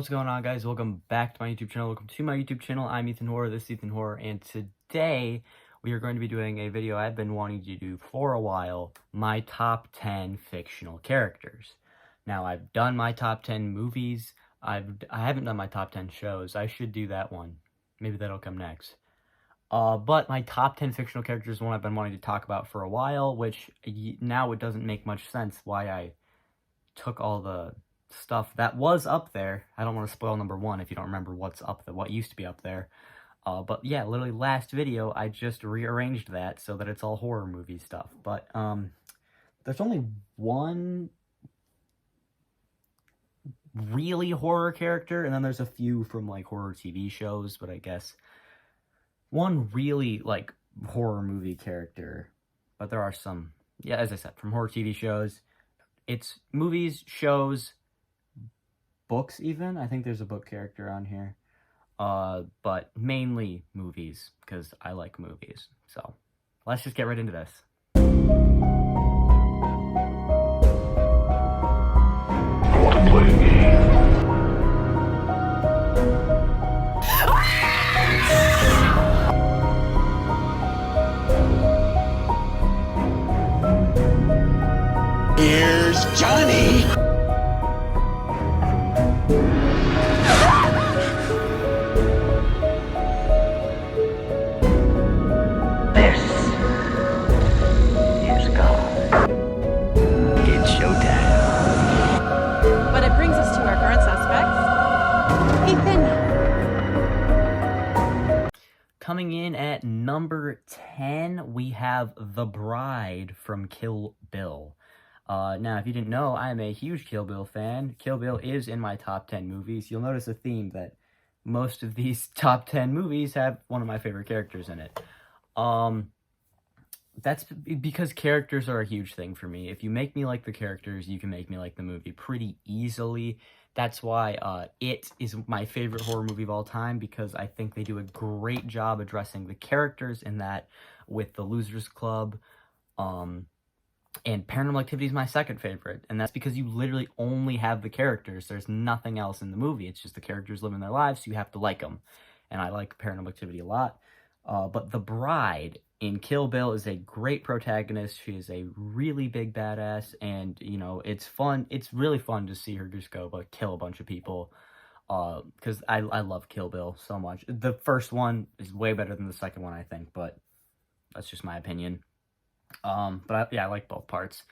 What's going on, guys? Welcome back to my YouTube channel. Welcome to my YouTube channel. I'm Ethan Horror, this is Ethan Horror, and today we are going to be doing a video I've been wanting to do for a while, my top 10 fictional characters. Now, I've done my top 10 movies. I haven't done my top 10 shows. I should do that one. Maybe that'll come next. But my top 10 fictional characters is one I've been wanting to talk about for a while, which now it doesn't make much sense why I took all the stuff that was up there. I don't want to spoil number one if you don't remember what's up there, what used to be up there. But yeah, literally last video, I just rearranged that so that it's all horror movie stuff. But there's only one really horror character, and then there's a few from like horror TV shows, but I guess one really like horror movie character. But there are some, yeah, as I said, from horror TV shows. It's movies, shows, books even. I think there's a book character on here. But mainly movies, because I like movies. So, let's just get right into this. I want to play a game. Here's Johnny! This is God. It's showtime. But it brings us to our current suspects. Ethan. Coming in at number 10, we have The Bride from Kill Bill. Now, if you didn't know, I am a huge Kill Bill fan. Kill Bill is in my top 10 movies. You'll notice a theme that most of these top 10 movies have one of my favorite characters in it. That's because characters are a huge thing for me. If you make me like the characters, you can make me like the movie pretty easily. That's why It is my favorite horror movie of all time, because I think they do a great job addressing the characters in that with the Losers Club. And Paranormal Activity is my second favorite, and that's because you literally only have the characters. There's nothing else in the movie. It's just the characters living their lives, so you have to like them. And I like Paranormal Activity a lot. But The Bride in Kill Bill is a great protagonist. She is a really big badass, and, you know, it's fun. It's really fun to see her just go, but kill a bunch of people. Because I love Kill Bill so much. The first one is way better than the second one, I think, but that's just my opinion. But I like both parts.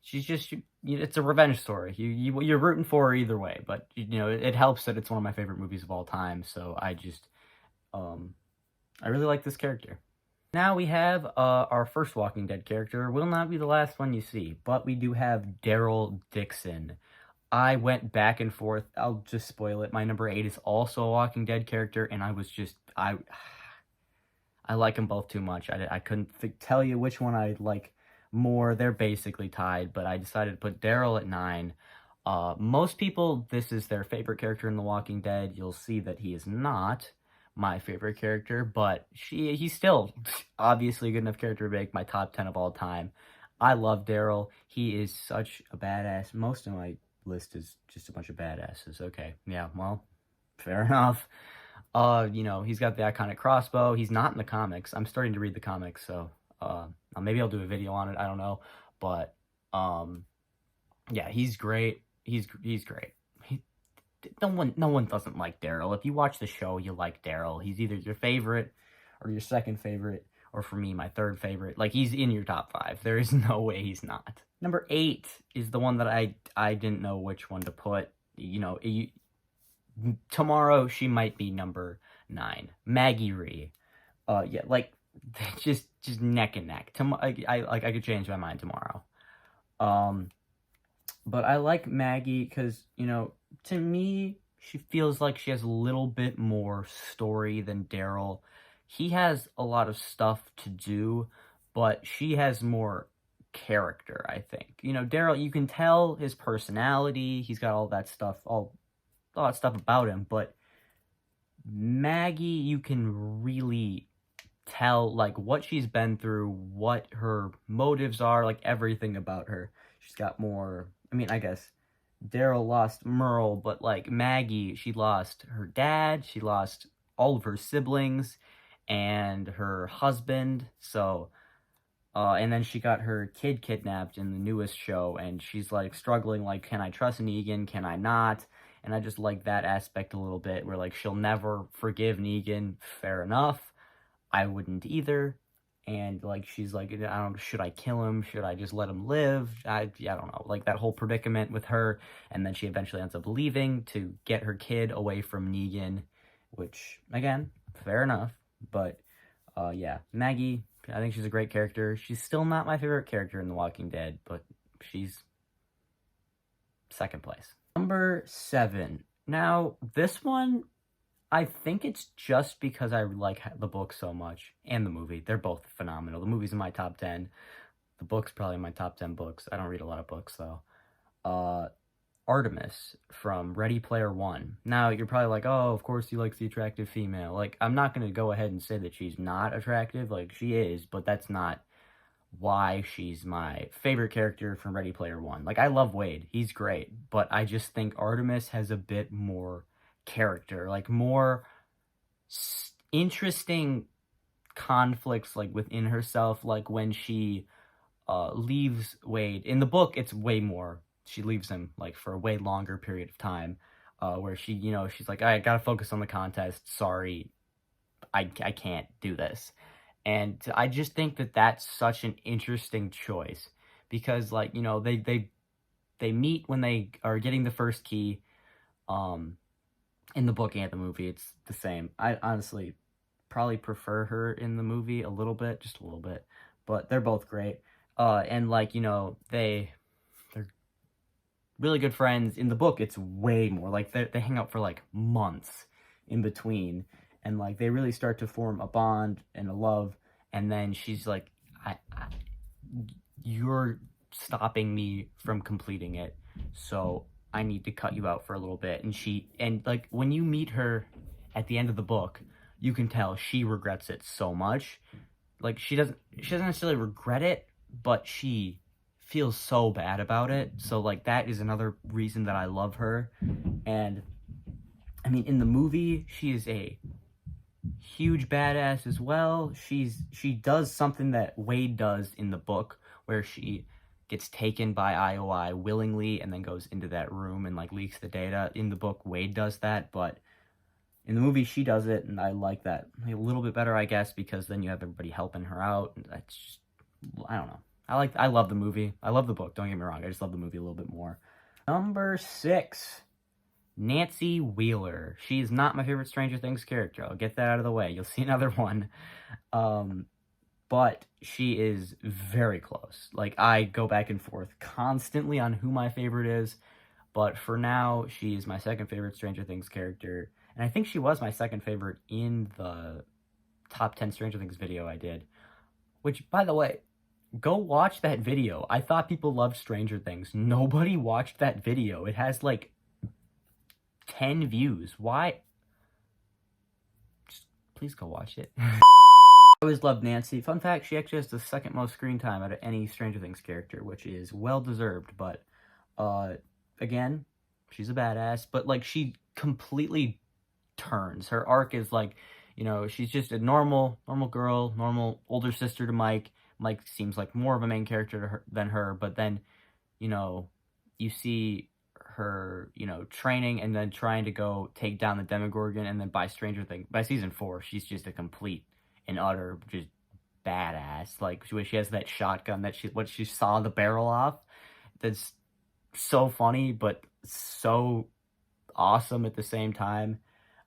She's just, it's a revenge story. You're rooting for her either way, but, you know, it helps that it's one of my favorite movies of all time, so I just, I really like this character. Now we have, our first Walking Dead character. Will not be the last one you see, but we do have Daryl Dixon. I went back and forth. I'll just spoil it. My number 8 is also a Walking Dead character, and I was just, I like them both too much. I couldn't tell you which one I like more. They're basically tied, but I decided to put Daryl at 9. Most people, this is their favorite character in The Walking Dead. You'll see that he is not my favorite character, but he's still obviously a good enough character to make my top 10 of all time. I love Daryl. He is such a badass. Most of my list is just a bunch of badasses. Okay, yeah, well, fair enough. You know, he's got the iconic crossbow. He's not in the comics. I'm starting to read the comics, so, maybe I'll do a video on it. I don't know, but, yeah, he's great. He's great. No one doesn't like Daryl. If you watch the show, you like Daryl. He's either your favorite or your second favorite, or for me, my third favorite. Like, he's in your top 5. There is no way he's not. Number 8 is the one that I didn't know which one to put. You know, tomorrow she might be number 9. Maggie Rhee. Yeah, like, just neck and neck. I could change my mind tomorrow. But I like Maggie because, you know, to me, she feels like she has a little bit more story than Daryl. He has a lot of stuff to do, but she has more character, I think. You know, Daryl, you can tell his personality. He's got all that stuff, all that stuff about him, but Maggie, you can really tell, like, what she's been through, what her motives are, like, everything about her. She's got more, I mean, I guess Daryl lost Merle, but like Maggie, she lost her dad, she lost all of her siblings and her husband. So, and then she got her kid kidnapped in the newest show, and she's like struggling, like, can I trust Negan? Can I not? And I just like that aspect a little bit, where like she'll never forgive Negan. Fair enough. I wouldn't either. And like she's like, I don't, should I kill him? Should I just let him live? I don't know. Like that whole predicament with her, and then she eventually ends up leaving to get her kid away from Negan, which again, fair enough. But yeah, Maggie, I think she's a great character. She's still not my favorite character in The Walking Dead, but she's second place. Number 7. Now, this one, I think it's just because I like the book so much and the movie. They're both phenomenal. The movie's in my top 10. The book's probably in my top 10 books. I don't read a lot of books, though. Artemis from Ready Player One. Now, you're probably like, oh, of course he likes the attractive female. Like, I'm not going to go ahead and say that she's not attractive. Like, she is, but that's not why she's my favorite character from Ready Player One. Like, I love Wade. He's great. But I just think Artemis has a bit more character. Like, more interesting conflicts, like, within herself. Like, when she leaves Wade. In the book, it's way more. She leaves him, like, for a way longer period of time, where she, you know, she's like, I gotta focus on the contest. Sorry, I can't do this. And I just think that that's such an interesting choice, because, like, you know, they meet when they are getting the first key. In the book and the movie, it's the same. I honestly probably prefer her in the movie a little bit, just a little bit, but they're both great. And like, you know, they're really good friends. In the book, it's way more. Like, they hang out for, like, months in between. And, like, they really start to form a bond and a love. And then she's like, you're stopping me from completing it. So I need to cut you out for a little bit. And, like, when you meet her at the end of the book, you can tell she regrets it so much. Like, she doesn't necessarily regret it, but she feels so bad about it. So, like, that is another reason that I love her. And I mean, in the movie, she is a huge badass as well. She does something that Wade does in the book, where she gets taken by IOI willingly and then goes into that room and, like, leaks the data. In the book, Wade does that, but in the movie, she does it, and I like that a little bit better, I guess, because then you have everybody helping her out. And that's just, I don't know. I love the movie. I love the book, don't get me wrong. I just love the movie a little bit more. Number 6, Nancy Wheeler. She is not my favorite Stranger Things character. I'll get that out of the way. You'll see another one. But she is very close. Like, I go back and forth constantly on who my favorite is. But for now, she is my second favorite Stranger Things character. And I think she was my second favorite in the top 10 Stranger Things video I did. Which, by the way, go watch that video. I thought people loved Stranger Things. Nobody watched that video. It has, like, 10 views. Why? Just please go watch it. I always loved Nancy. Fun fact, she actually has the second most screen time out of any Stranger Things character, which is well-deserved. But, again, she's a badass. But, like, she completely turns. Her arc is, like, you know, she's just a normal girl, normal older sister to Mike. Mike seems like more of a main character to her, than her, but then, you know, you see her, you know, training and then trying to go take down the Demogorgon, and then by season 4, she's just a complete and utter just badass. Like, she has that shotgun that she saw the barrel off. That's so funny, but so awesome at the same time.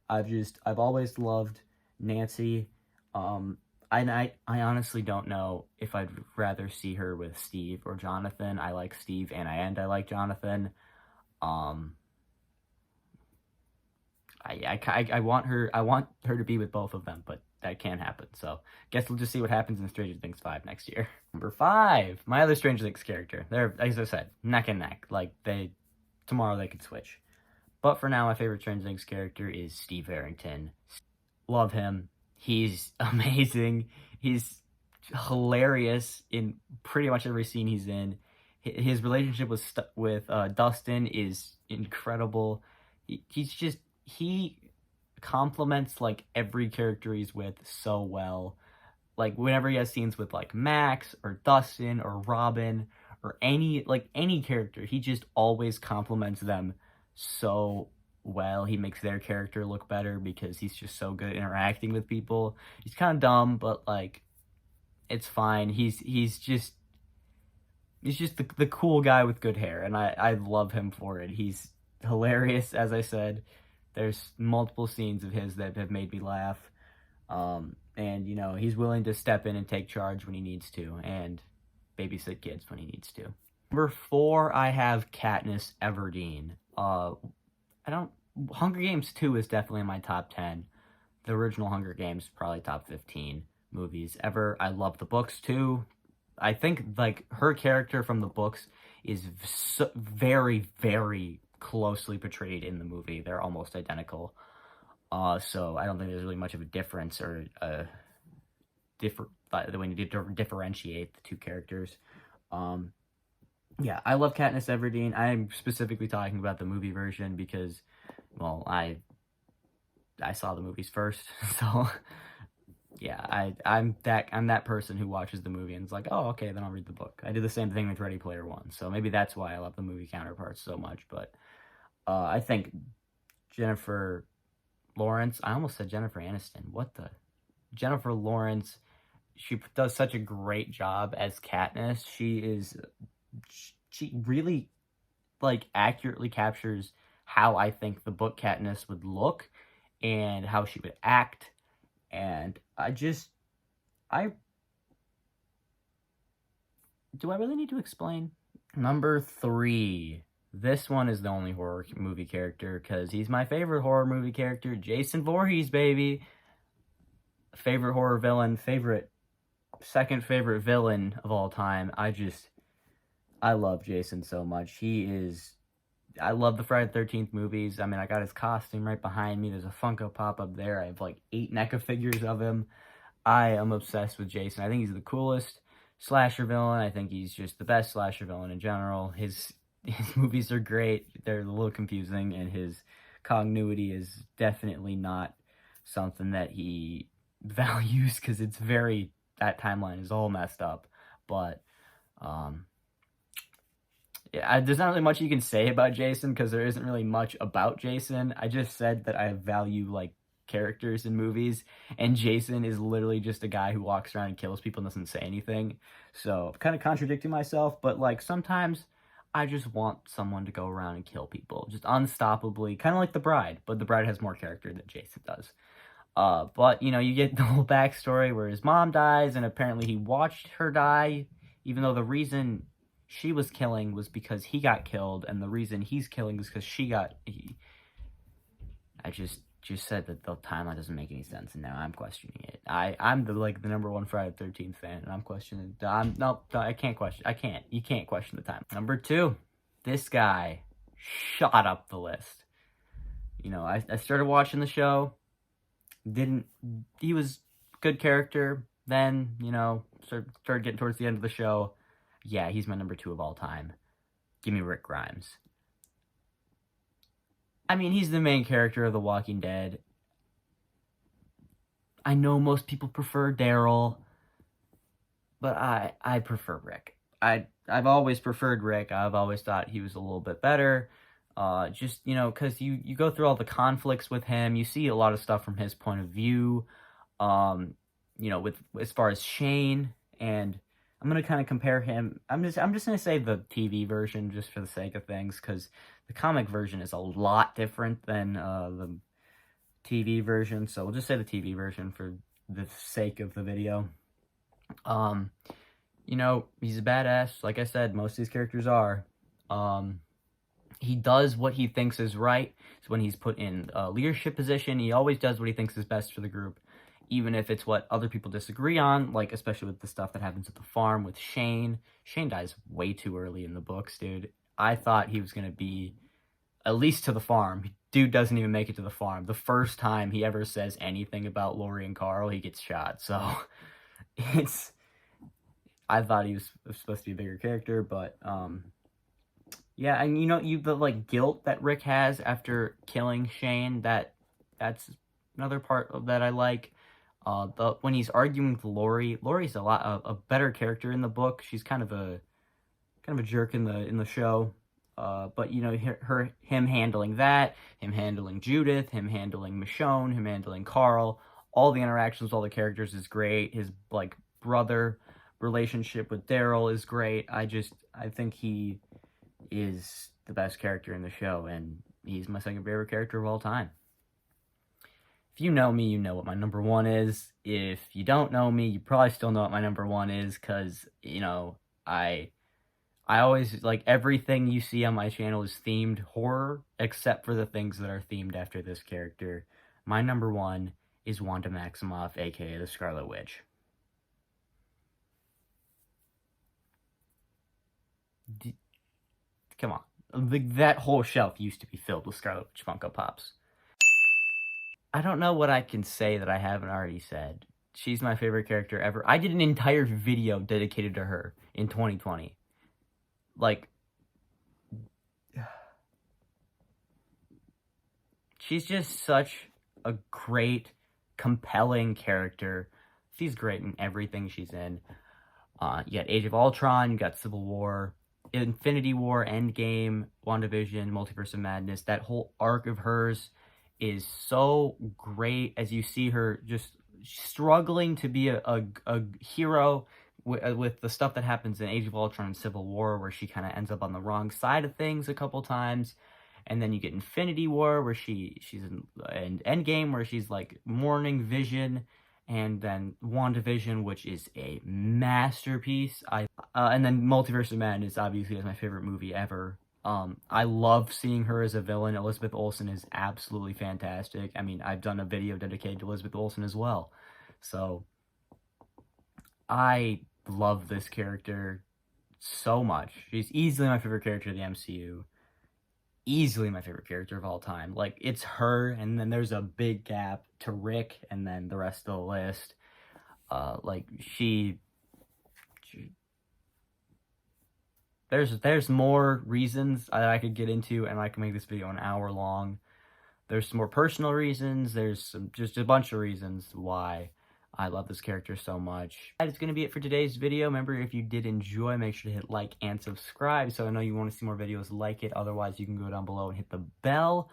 I've always loved Nancy. I honestly don't know if I'd rather see her with Steve or Jonathan. I like Steve and I like Jonathan. I want her to be with both of them, but that can't happen. So guess we'll just see what happens in Stranger Things 5 next year. Number 5, my other Stranger Things character. They're, as I said, neck and neck. Like, tomorrow they could switch. But for now, my favorite Stranger Things character is Steve Harrington. Love him. He's amazing. He's hilarious in pretty much every scene he's in. His relationship with Dustin is incredible. He complements like every character he's with so well. Like whenever he has scenes with like Max or Dustin or Robin or any character, he just always complements them so well. He makes their character look better because he's just so good at interacting with people. He's kind of dumb, but like it's fine. He's just the cool guy with good hair, and I love him for it. He's hilarious, as I said. There's multiple scenes of his that have made me laugh. And, you know, he's willing to step in and take charge when he needs to, and babysit kids when he needs to. Number 4, I have Katniss Everdeen. Hunger Games 2 is definitely in my top 10. The original Hunger Games, probably top 15 movies ever. I love the books, too. I think, like, her character from the books is very, very closely portrayed in the movie. They're almost identical. So I don't think there's really much of a difference or the way to differentiate the two characters. Yeah, I love Katniss Everdeen. I'm specifically talking about the movie version because, well, I saw the movies first, so yeah, I'm that person who watches the movie and is like, oh, okay, then I'll read the book. I did the same thing with Ready Player One, so maybe that's why I love the movie counterparts so much. But I think Jennifer Lawrence, I almost said Jennifer Aniston. Jennifer Lawrence, she does such a great job as Katniss. She really like accurately captures how I think the book Katniss would look and how she would act. And do I really need to explain? Number 3. This one is the only horror movie character because he's my favorite horror movie character. Jason Voorhees, baby. Favorite horror villain. Second favorite villain of all time. I love Jason so much. I love the Friday the 13th movies. I mean, I got his costume right behind me. There's a Funko Pop up there. I have like 8 NECA figures of him. I am obsessed with Jason. I think he's the coolest slasher villain. I think he's just the best slasher villain in general. His movies are great. They're a little confusing, and his continuity is definitely not something that he values because that timeline is all messed up. But yeah, there's not really much you can say about Jason because there isn't really much about Jason. I just said that I value like characters in movies, and Jason is literally just a guy who walks around and kills people and doesn't say anything. So I'm kind of contradicting myself, but like sometimes I just want someone to go around and kill people just unstoppably, kind of like The Bride, but The Bride has more character than Jason does. But you know, you get the whole backstory where his mom dies, and apparently he watched her die, even though the reason she was killing was because he got killed, and the reason he's killing is because I just said that the timeline doesn't make any sense, and now I'm questioning it. I'm the number 1 Friday the 13th fan, and I'm questioning. I can't question. You can't question the time. Number 2, this guy shot up the list. You know, I started watching the show. He was good character. Then, you know, started getting towards the end of the show. Yeah, he's my number 2 of all time. Give me Rick Grimes. I mean, he's the main character of The Walking Dead. I know most people prefer Daryl, but I prefer Rick. I've always preferred Rick. I've always thought he was a little bit better. Just, you know, because you go through all the conflicts with him. You see a lot of stuff from his point of view. You know, as far as Shane, and I'm going to kind of compare him. I'm just going to say the TV version just for the sake of things, because the comic version is a lot different than the TV version. So we'll just say the TV version for the sake of the video. You know, he's a badass. Like I said, most of these characters are. He does what he thinks is right. So when he's put in a leadership position, he always does what he thinks is best for the group, even if it's what other people disagree on, like especially with the stuff that happens at the farm with Shane. Shane dies way too early in the books, dude. I thought he was going to be at least to the farm. Dude doesn't even make it to the farm. The first time he ever says anything about Lori and Carl, he gets shot. So I thought he was supposed to be a bigger character, but yeah, and you know, the like guilt that Rick has after killing Shane, that's another part of that I like. When he's arguing with Lori's a better character in the book. She's kind of a jerk in the show. But you know, him handling that, him handling Judith, him handling Michonne, him handling Carl, all the interactions with all the characters is great. His like brother relationship with Daryl is great. I think he is the best character in the show, and he's my second favorite character of all time. If you know me, you know what my number one is. If you don't know me, you probably still know what my number one is, because, you know, I always, like, everything you see on my channel is themed horror, except for the things that are themed after this character. My number one is Wanda Maximoff, aka the Scarlet Witch. Come on. That whole shelf used to be filled with Scarlet Witch Funko Pops. I don't know what I can say that I haven't already said. She's my favorite character ever. I did an entire video dedicated to her in 2020. Like, she's just such a great, compelling character. She's great in everything she's in. You got Age of Ultron, you got Civil War, Infinity War, Endgame, WandaVision, Multiverse of Madness. That whole arc of hers is so great, as you see her just struggling to be a hero with the stuff that happens in Age of Ultron and Civil War, where she kind of ends up on the wrong side of things a couple times. And then you get Infinity War, where she's in Endgame, where she's like mourning Vision, and then WandaVision, which is a masterpiece. And then Multiverse of Madness, obviously, is my favorite movie ever. I love seeing her as a villain. Elizabeth Olsen is absolutely fantastic. I mean, I've done a video dedicated to Elizabeth Olsen as well. So, I love this character so much. She's easily my favorite character of the MCU. Easily my favorite character of all time. Like, it's her, and then there's a big gap to Rick, and then the rest of the list. There's more reasons that I could get into, and I can make this video an hour long. There's some more personal reasons. There's just a bunch of reasons why I love this character so much. That is going to be it for today's video. Remember, if you did enjoy, make sure to hit like and subscribe, so I know you want to see more videos like it. Otherwise, you can go down below and hit the bell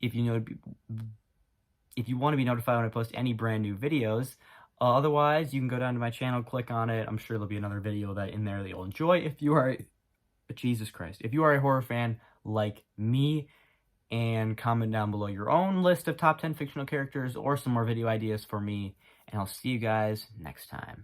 if you want to be notified when I post any brand new videos. Otherwise, you can go down to my channel, click on it. I'm sure there'll be another video in there that you'll enjoy. If you are, Jesus Christ, if you are a horror fan like me, and comment down below your own list of top 10 fictional characters or some more video ideas for me, and I'll see you guys next time.